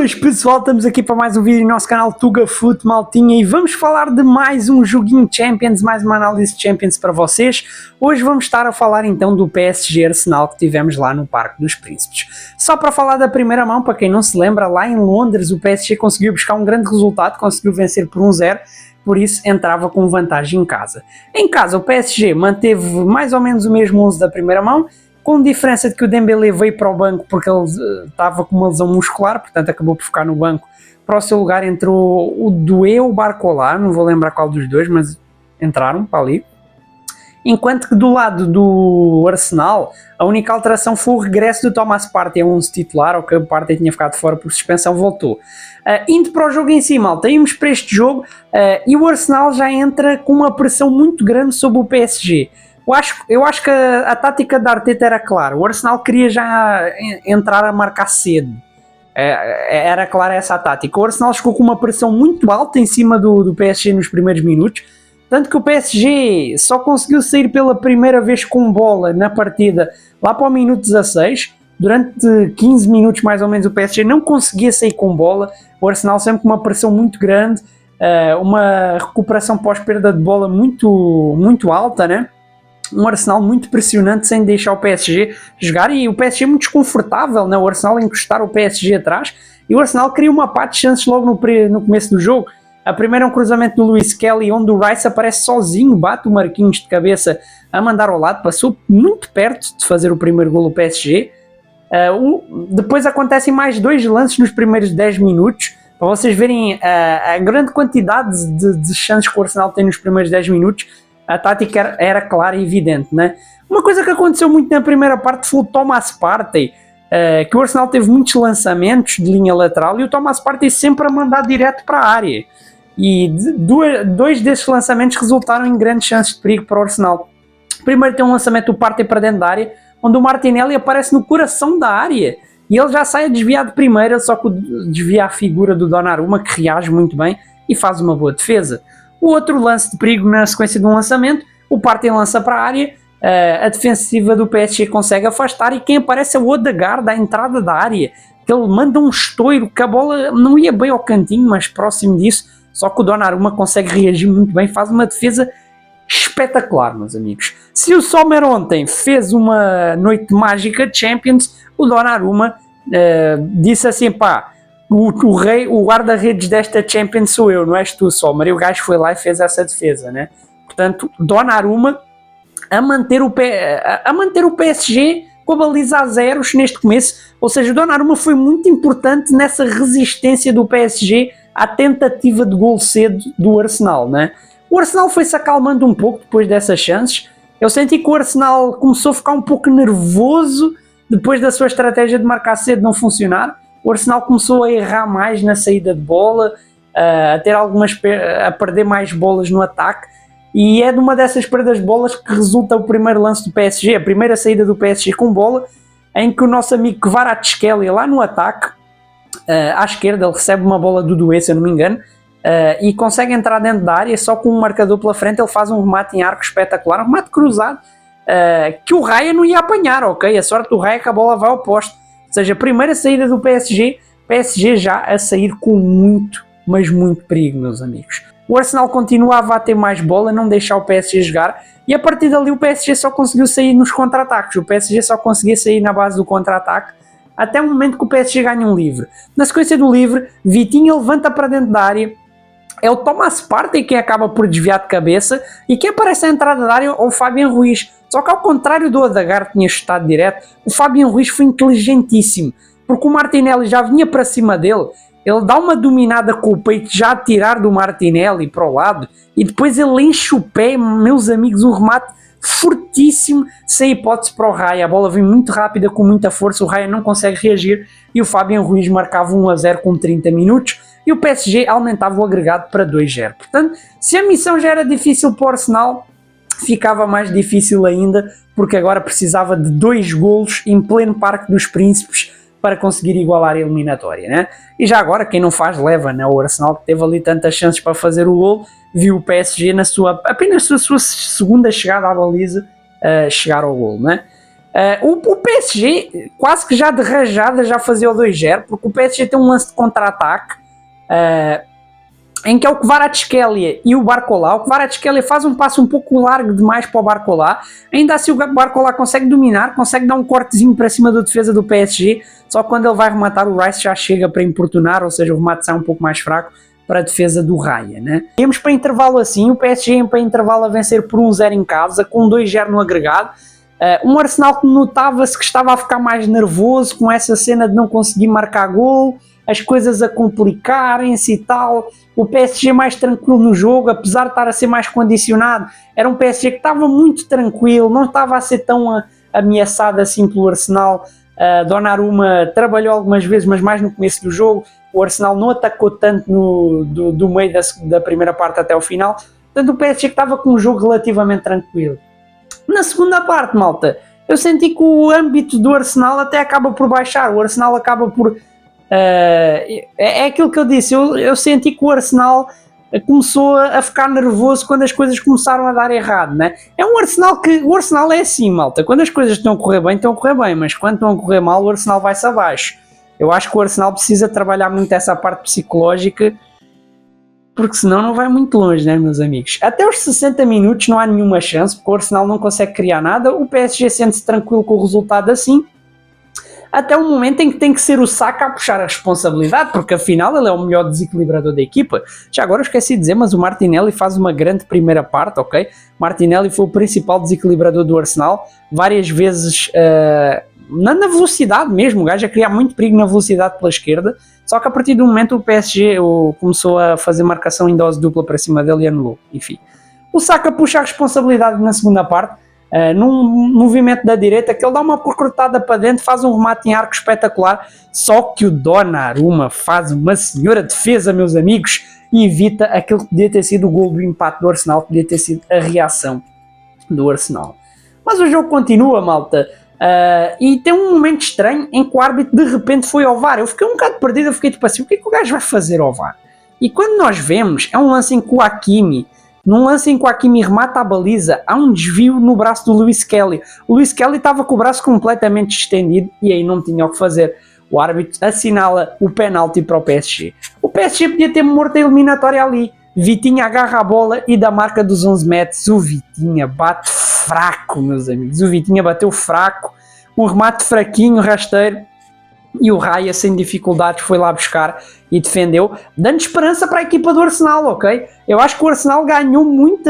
Boas pessoal, estamos aqui para mais um vídeo no nosso canal Tuga Foot, maltinha, e vamos falar de mais um joguinho Champions, mais uma análise de Champions para vocês. Hoje vamos estar a falar então do PSG Arsenal que tivemos lá no Parque dos Príncipes. Só para falar da primeira mão, para quem não se lembra, lá em Londres o PSG conseguiu buscar um grande resultado, conseguiu vencer por 1-0, por isso entrava com vantagem em casa. Em casa o PSG manteve mais ou menos o mesmo 11 da primeira mão, com diferença de que o Dembélé veio para o banco porque ele estava com uma lesão muscular, portanto acabou por ficar no banco. Para o seu lugar entrou o Doué ou o Barcola, não vou lembrar qual dos dois, mas entraram para ali. Enquanto que do lado do Arsenal, a única alteração foi o regresso do Thomas Partey a 11 titular, ok, o Partey tinha ficado fora por suspensão, voltou. Indo para o jogo em si, malta, íamos para este jogo e o Arsenal já entra com uma pressão muito grande sobre o PSG. Eu acho que a tática da Arteta era clara. O Arsenal queria já entrar a marcar cedo. Era clara essa a tática. O Arsenal chegou com uma pressão muito alta em cima do PSG nos primeiros minutos. Tanto que o PSG só conseguiu sair pela primeira vez com bola na partida lá para o minuto 16. Durante 15 minutos mais ou menos o PSG não conseguia sair com bola. O Arsenal sempre com uma pressão muito grande. Uma recuperação pós-perda de bola muito alta, né? Um Arsenal muito pressionante sem deixar o PSG jogar e o PSG muito desconfortável, né? O Arsenal encostar o PSG atrás e o Arsenal cria uma parte de chances logo no começo do jogo. A primeira é um cruzamento do Luis Kelly onde o Rice aparece sozinho, bate o Marquinhos de cabeça a mandar ao lado, passou muito perto de fazer o primeiro golo do PSG. Depois acontecem mais dois lances nos primeiros 10 minutos, para vocês verem a grande quantidade de chances que o Arsenal tem nos primeiros 10 minutos. A tática era clara e evidente, né? Uma coisa que aconteceu muito na primeira parte foi o Thomas Partey, que o Arsenal teve muitos lançamentos de linha lateral e o Thomas Partey sempre a mandar direto para a área. E dois desses lançamentos resultaram em grandes chances de perigo para o Arsenal. Primeiro tem um lançamento do Partey para dentro da área, onde o Martinelli aparece no coração da área e ele já sai a desviar de primeira, só que desvia a figura do Donnarumma, que reage muito bem e faz uma boa defesa. O outro lance de perigo na sequência de um lançamento, o Partey lança para a área, a defensiva do PSG consegue afastar e quem aparece é o Odegaard à entrada da área, que ele manda um estouro, que a bola não ia bem ao cantinho, mas próximo disso, só que o Donnarumma consegue reagir muito bem, faz uma defesa espetacular, meus amigos. Se o Sommer ontem fez uma noite mágica de Champions, o Donnarumma disse assim, pá, o guarda-redes desta Champions sou eu, não és tu, Sommer. E o gajo foi lá e fez essa defesa, né? Portanto, Donnarumma a manter o PSG com a baliza a zeros neste começo. Ou seja, o Donnarumma foi muito importante nessa resistência do PSG à tentativa de gol cedo do Arsenal, né? O Arsenal foi-se acalmando um pouco depois dessas chances. Eu senti que o Arsenal começou a ficar um pouco nervoso depois da sua estratégia de marcar cedo não funcionar. O Arsenal começou a errar mais na saída de bola, a perder mais bolas no ataque, e é de uma dessas perdas de bolas que resulta o primeiro lance do PSG, a primeira saída do PSG com bola, em que o nosso amigo Kvaratskhelia lá no ataque, à esquerda, ele recebe uma bola do Doué, se eu não me engano, e consegue entrar dentro da área, só com um marcador pela frente, ele faz um remate em arco espetacular, um remate cruzado, que o Raya não ia apanhar, ok? A sorte do Raya é que a bola vai ao poste. Ou seja, a primeira saída do PSG já a sair com muito, mas muito perigo, meus amigos. O Arsenal continuava a ter mais bola, não deixar o PSG jogar, e a partir dali o PSG só conseguiu sair nos contra-ataques. O PSG só conseguia sair na base do contra-ataque, até o momento que o PSG ganha um livre. Na sequência do livre, Vitinha levanta para dentro da área, é o Thomas Partey quem acaba por desviar de cabeça, e quem aparece à entrada da área é o Fabian Ruiz. Só que ao contrário do Odegaard que tinha chutado direto, o Fabian Ruiz foi inteligentíssimo, porque o Martinelli já vinha para cima dele, ele dá uma dominada com o peito já a tirar do Martinelli para o lado, e depois ele enche o pé, meus amigos, um remate fortíssimo, sem hipótese para o Raya. A bola vem muito rápida, com muita força, o Raya não consegue reagir, e o Fabian Ruiz marcava 1-0 com 30 minutos, e o PSG aumentava o agregado para 2-0. Portanto, se a missão já era difícil para o Arsenal, ficava mais difícil ainda, porque agora precisava de 2 golos em pleno Parque dos Príncipes para conseguir igualar a eliminatória, né? E já agora, quem não faz, leva, né? O Arsenal, que teve ali tantas chances para fazer o gol, viu o PSG apenas na sua segunda chegada à baliza chegar ao gol, né? O PSG quase que já de rajada já fazia o 2-0, porque o PSG tem um lance de contra-ataque em que é o Kvaratskhelia e o Barcola. O Kvaratskhelia faz um passo um pouco largo demais para o Barcola, ainda assim o Barcola consegue dominar, consegue dar um cortezinho para cima da defesa do PSG, só que quando ele vai rematar o Rice já chega para importunar, ou seja, o remate sai um pouco mais fraco para a defesa do Raya, né? Temos para intervalo assim, o PSG para intervalo a vencer por 1-0 em casa, com 2-0 no agregado. Um Arsenal que notava-se que estava a ficar mais nervoso com essa cena de não conseguir marcar gol, as coisas a complicarem-se e tal. O PSG mais tranquilo no jogo, apesar de estar a ser mais condicionado, era um PSG que estava muito tranquilo, não estava a ser tão ameaçado assim pelo Arsenal. Donnarumma trabalhou algumas vezes, mas mais no começo do jogo. O Arsenal não atacou tanto do meio da primeira parte até o final. Portanto, o PSG estava com um jogo relativamente tranquilo. Na segunda parte, malta, eu senti que o âmbito do Arsenal até acaba por baixar. O Arsenal acaba por... é aquilo que eu disse, eu senti que o Arsenal começou a ficar nervoso quando as coisas começaram a dar errado, né? É um Arsenal que... O Arsenal é assim, malta. Quando as coisas estão a correr bem, mas quando estão a correr mal, o Arsenal vai-se abaixo. Eu acho que o Arsenal precisa trabalhar muito essa parte psicológica, porque senão não vai muito longe, né, meus amigos? Até os 60 minutos não há nenhuma chance, porque o Arsenal não consegue criar nada, o PSG sente-se tranquilo com o resultado assim, até o momento em que tem que ser o Saka a puxar a responsabilidade, porque afinal ele é o melhor desequilibrador da equipa. Já agora eu esqueci de dizer, mas o Martinelli faz uma grande primeira parte, ok? Martinelli foi o principal desequilibrador do Arsenal, várias vezes... na velocidade mesmo, o gajo a criar muito perigo na velocidade pela esquerda, só que a partir do momento o PSG começou a fazer marcação em dose dupla para cima dele e anulou, enfim. O Saka puxa a responsabilidade na segunda parte, num movimento da direita, que ele dá uma cortada para dentro, faz um remate em arco espetacular, só que o Donnarumma faz uma senhora defesa, meus amigos, e evita aquilo que podia ter sido o gol do empate do Arsenal, que podia ter sido a reação do Arsenal. Mas o jogo continua, malta. E tem um momento estranho em que o árbitro de repente foi ao VAR. Eu fiquei um bocado perdido, eu fiquei tipo assim, o que é que o gajo vai fazer ao VAR? E quando nós vemos, é um lance em que o Hakimi, num lance em que o Hakimi remata a baliza, há um desvio no braço do Lewis Kelly. O Lewis Kelly estava com o braço completamente estendido e aí não tinha o que fazer. O árbitro assinala o penalti para o PSG. O PSG podia ter morto a eliminatória ali. Vitinha agarra a bola e da marca dos 11 metros o Vitinha bate fraco, meus amigos. O Vitinha bateu fraco, um remate fraquinho, rasteiro, e o Raya sem dificuldades foi lá buscar e defendeu, dando esperança para a equipa do Arsenal, ok? Eu acho que o Arsenal ganhou muita...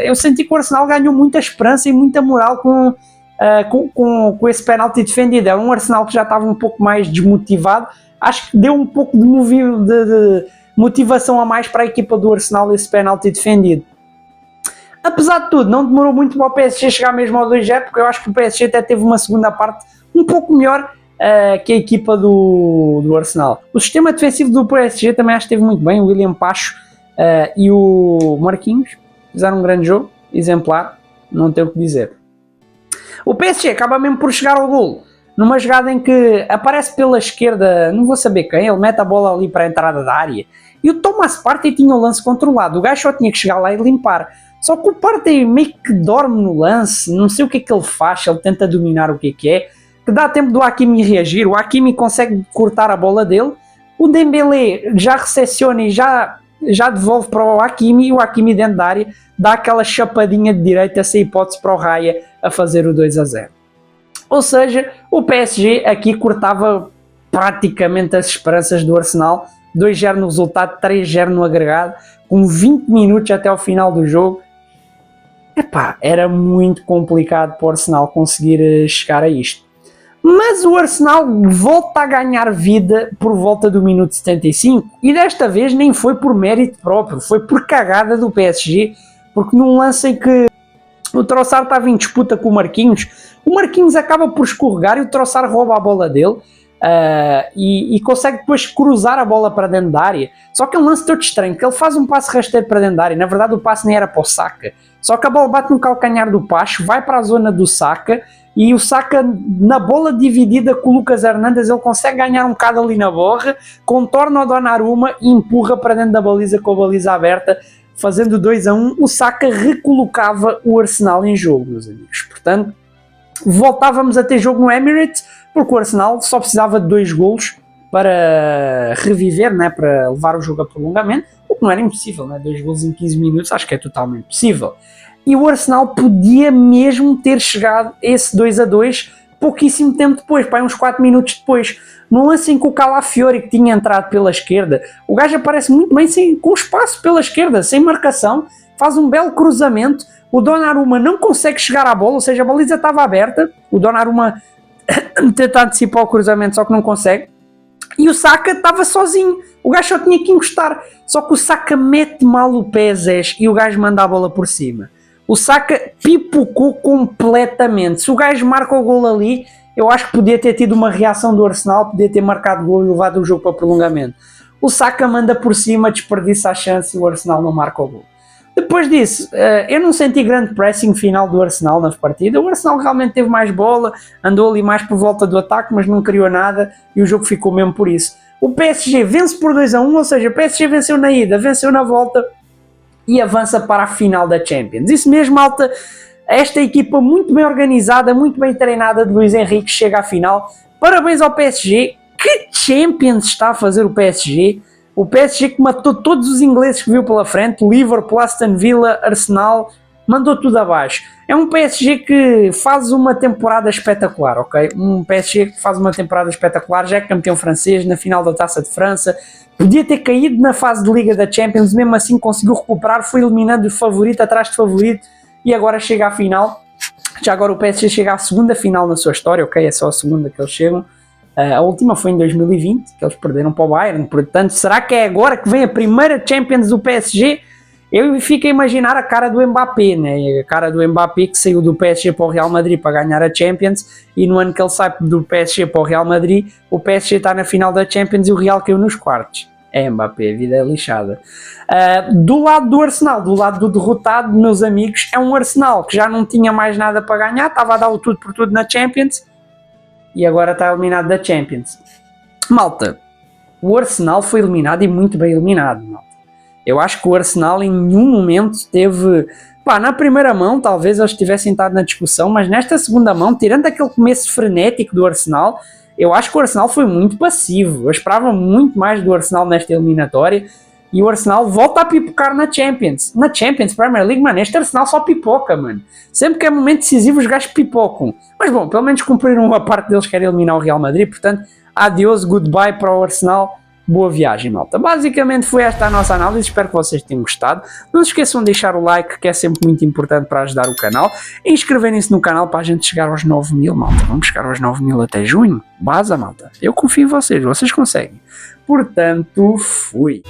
Eu senti que o Arsenal ganhou muita esperança e muita moral com esse penalti defendido. É um Arsenal que já estava um pouco mais desmotivado. Acho que deu um pouco de motivação a mais para a equipa do Arsenal esse penalti defendido. Apesar de tudo, não demorou muito para o PSG chegar mesmo ao 2-0, porque eu acho que o PSG até teve uma segunda parte um pouco melhor que a equipa do Arsenal. O sistema defensivo do PSG também acho que esteve muito bem. O William Pacho e o Marquinhos fizeram um grande jogo, exemplar, não tenho o que dizer. O PSG acaba mesmo por chegar ao golo, numa jogada em que aparece pela esquerda, não vou saber quem, ele mete a bola ali para a entrada da área, e o Thomas Partey tinha o lance controlado, o gajo só tinha que chegar lá e limpar. Só que o Partey meio que dorme no lance, não sei o que é que ele faz, ele tenta dominar o que é, que dá tempo do Hakimi reagir, o Hakimi consegue cortar a bola dele, o Dembélé já recepciona e já devolve para o Hakimi, e o Hakimi dentro da área dá aquela chapadinha de direita sem hipótese para o Raya a fazer o 2-0. Ou seja, o PSG aqui cortava praticamente as esperanças do Arsenal, 2-0 no resultado, 3-0 no agregado, com 20 minutos até ao final do jogo. Epá, era muito complicado para o Arsenal conseguir chegar a isto. Mas o Arsenal volta a ganhar vida por volta do minuto 75 e desta vez nem foi por mérito próprio, foi por cagada do PSG, porque num lance em que o Trossard estava em disputa com o Marquinhos acaba por escorregar e o Trossard rouba a bola dele e consegue depois cruzar a bola para dentro da área. Só que é um lance todo estranho, que ele faz um passe rasteiro para dentro da área, na verdade o passe nem era para o Saka, só que a bola bate no calcanhar do Pacho, vai para a zona do Saka, e o Saka, na bola dividida com o Lucas Hernandes, ele consegue ganhar um bocado ali na borra, contorna o Donnarumma e empurra para dentro da baliza com a baliza aberta, fazendo 2-1. O Saka recolocava o Arsenal em jogo, meus amigos. Portanto, voltávamos a ter jogo no Emirates, porque o Arsenal só precisava de 2 golos para reviver, né, para levar o jogo a prolongamento, o que não era impossível, né, 2 golos em 15 minutos acho que é totalmente possível. E o Arsenal podia mesmo ter chegado a esse 2-2 pouquíssimo tempo depois, pá, uns 4 minutos depois, num lance em que o Calafiori, que tinha entrado pela esquerda, o gajo aparece muito bem com espaço pela esquerda, sem marcação, faz um belo cruzamento, o Donnarumma não consegue chegar à bola, ou seja, a baliza estava aberta, o Donnarumma tenta antecipar o cruzamento, só que não consegue, e o Saka estava sozinho, o gajo só tinha que encostar, só que o Saka mete mal o pé, Zés, e o gajo manda a bola por cima. O Saka pipocou completamente. Se o gajo marca o gol ali, eu acho que podia ter tido uma reação do Arsenal, podia ter marcado gol e levado o jogo para prolongamento. O Saka manda por cima, desperdiça a chance e o Arsenal não marca o gol. Depois disso, eu não senti grande pressing final do Arsenal na partida. O Arsenal realmente teve mais bola, andou ali mais por volta do ataque, mas não criou nada e o jogo ficou mesmo por isso. O PSG vence por 2-1, ou seja, o PSG venceu na ida, venceu na volta e avança para a final da Champions. Isso mesmo, malta, esta equipa muito bem organizada, muito bem treinada de Luís Henrique chega à final. Parabéns ao PSG. Que Champions está a fazer o PSG? O PSG que matou todos os ingleses que viu pela frente, Liverpool, Aston Villa, Arsenal, mandou tudo abaixo. É um PSG que faz uma temporada espetacular, ok? Um PSG que faz uma temporada espetacular, já é campeão francês na final da Taça de França, podia ter caído na fase de Liga da Champions, mesmo assim conseguiu recuperar, foi eliminando o favorito atrás de favorito e agora chega à final. Já agora o PSG chega à segunda final na sua história, ok? É só a segunda que eles chegam. A última foi em 2020, que eles perderam para o Bayern, portanto, será que é agora que vem a primeira Champions do PSG? Eu fico a imaginar a cara do Mbappé, né? A cara do Mbappé que saiu do PSG para o Real Madrid para ganhar a Champions e no ano que ele sai do PSG para o Real Madrid, o PSG está na final da Champions e o Real caiu nos quartos. É Mbappé, a vida é lixada. Do lado do Arsenal, do lado do derrotado, meus amigos, é um Arsenal que já não tinha mais nada para ganhar, estava a dar o tudo por tudo na Champions e agora está eliminado da Champions. Malta, o Arsenal foi eliminado e muito bem eliminado, malta. Eu acho que o Arsenal em nenhum momento teve... Pá, na primeira mão talvez eles tivessem estado na discussão, mas nesta segunda mão, tirando aquele começo frenético do Arsenal, eu acho que o Arsenal foi muito passivo. Eu esperava muito mais do Arsenal nesta eliminatória e o Arsenal volta a pipocar na Champions. Na Champions, Premier League, mano, este Arsenal só pipoca, mano. Sempre que é momento decisivo os gajos pipocam. Mas bom, pelo menos cumpriram uma parte deles que era eliminar o Real Madrid, portanto, adeus, goodbye para o Arsenal. Boa viagem, malta. Basicamente foi esta a nossa análise, espero que vocês tenham gostado. Não se esqueçam de deixar o like, que é sempre muito importante para ajudar o canal. E inscreverem-se no canal para a gente chegar aos 9.000, malta. Vamos chegar aos 9.000 até junho. Baza, malta. Eu confio em vocês, vocês conseguem. Portanto, fui.